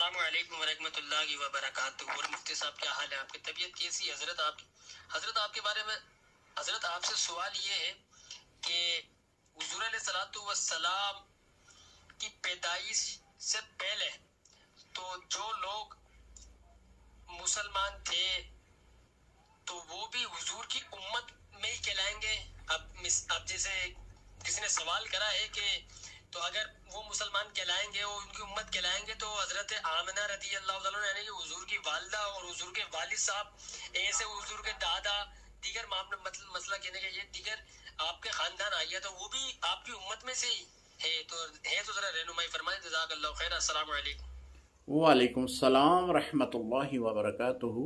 السلام علیکم ورحمۃ اللہ وبرکاتہ۔ اور مفتی صاحب کیا حال ہے؟ آپ کی طبیعت کیسی ہے؟ حضرت آپ کے بارے میں حضرت آپ سے سوال یہ ہے کہ حضور علیہ الصلوۃ والسلام کی پیدائش سے پہلے تو جو لوگ مسلمان تھے تو وہ بھی حضور کی امت میں ہی کہلائیں گے؟ اب جیسے کسی نے سوال کرا ہے کہ تو اگر وہ مسلمان کہلائیں گے اور ان کی امت کہلائیں گے تو حضرت آمنہ رضی اللہ تعالیٰ یعنی کہ حضور کی والدہ اور حضور کے والد صاحب ایسے حضور کے دادا دیگر مسئلہ کہنے کے یہ دیگر آپ کے خاندان آئیے تو وہ بھی آپ کی امت میں سے ہی ہے تو ذرا رہنمائی فرمائیں، جزاک اللہ خیر۔ السلام علیکم۔ وعلیکم السلام ورحمۃ اللہ وبرکاتہ۔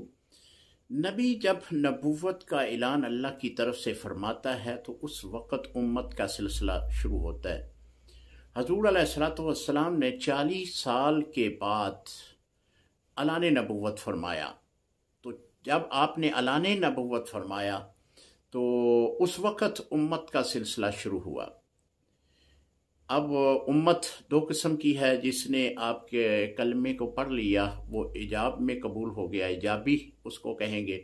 نبی جب نبوت کا اعلان اللہ کی طرف سے فرماتا ہے تو اس وقت امت کا سلسلہ شروع ہوتا ہے۔ حضور علیہ السلام نے 40 سال کے بعد اعلان نبوت فرمایا، تو جب آپ نے اعلان نبوت فرمایا تو اس وقت امت کا سلسلہ شروع ہوا۔ اب امت دو قسم کی ہے، جس نے آپ کے کلمے کو پڑھ لیا وہ ایجاب میں قبول ہو گیا، ایجابی اس کو کہیں گے،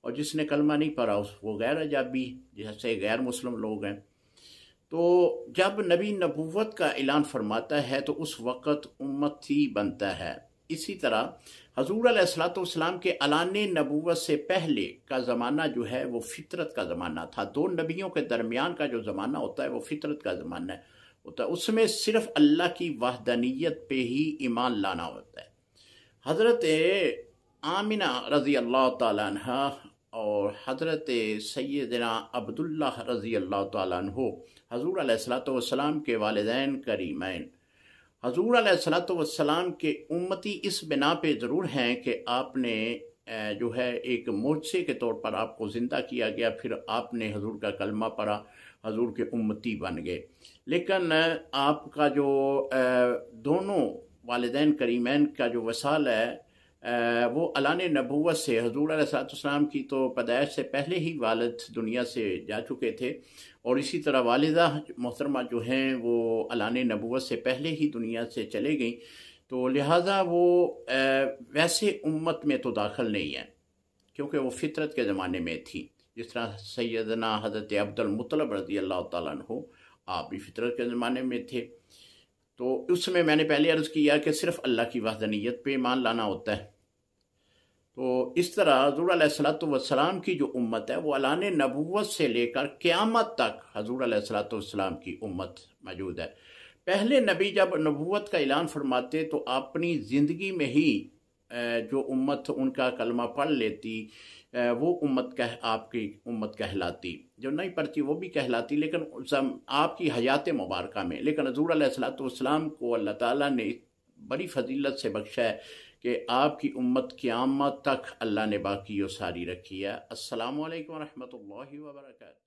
اور جس نے کلمہ نہیں پڑھا وہ غیر ایجابی، جیسے غیر مسلم لوگ ہیں۔ تو جب نبی نبوت کا اعلان فرماتا ہے تو اس وقت امت ہی بنتا ہے۔ اسی طرح حضور علیہ السلام کے اعلان نبوت سے پہلے کا زمانہ جو ہے وہ فطرت کا زمانہ تھا۔ دو نبیوں کے درمیان کا جو زمانہ ہوتا ہے وہ فطرت کا زمانہ ہوتا ہے، اس میں صرف اللہ کی وحدانیت پہ ہی ایمان لانا ہوتا ہے۔ حضرت آمنہ رضی اللہ تعالیٰ عنہ اور حضرت سیدنا عبداللہ رضی اللہ تعالیٰ عنہ حضور علیہ السلام کے والدین کریمین، حضور علیہ السلام کے امتی اس بنا پہ ضرور ہیں کہ آپ نے جو ہے ایک معجزے کے طور پر آپ کو زندہ کیا گیا، پھر آپ نے حضور کا کلمہ پڑھا، حضور کے امتی بن گئے۔ لیکن آپ کا جو دونوں والدین کریمین کا جو وصال ہے وہ اعلان نبوت سے، حضور علیہ السلام کی تو پیدائش سے پہلے ہی والد دنیا سے جا چکے تھے، اور اسی طرح والدہ محترمہ جو ہیں وہ اعلان نبوت سے پہلے ہی دنیا سے چلے گئیں، تو لہٰذا وہ ویسے امت میں تو داخل نہیں ہیں کیونکہ وہ فطرت کے زمانے میں تھی۔ جس طرح سیدنا حضرت عبد المطلب رضی اللہ تعالیٰ عنہ آپ بھی فطرت کے زمانے میں تھے، تو اس میں نے پہلے عرض کیا کہ صرف اللہ کی وحدانیت پہ ایمان لانا ہوتا ہے۔ تو اس طرح حضور علیہ السلام کی جو امت ہے وہ اعلان نبوت سے لے کر قیامت تک حضور علیہ السلام کی امت موجود ہے۔ پہلے نبی جب نبوت کا اعلان فرماتے تو اپنی زندگی میں ہی جو امت ان کا کلمہ پڑھ لیتی وہ امت آپ کی امت کہلاتی، جو نہیں پڑھتی وہ بھی کہلاتی، لیکن آپ کی حیات مبارکہ میں۔ لیکن حضور علیہ السلام کو اللہ تعالیٰ نے بڑی فضیلت سے بخشا ہے کہ آپ کی امت قیامت تک اللہ نے باقی و ساری رکھی ہے۔ السلام علیکم ورحمۃ اللہ وبرکاتہ۔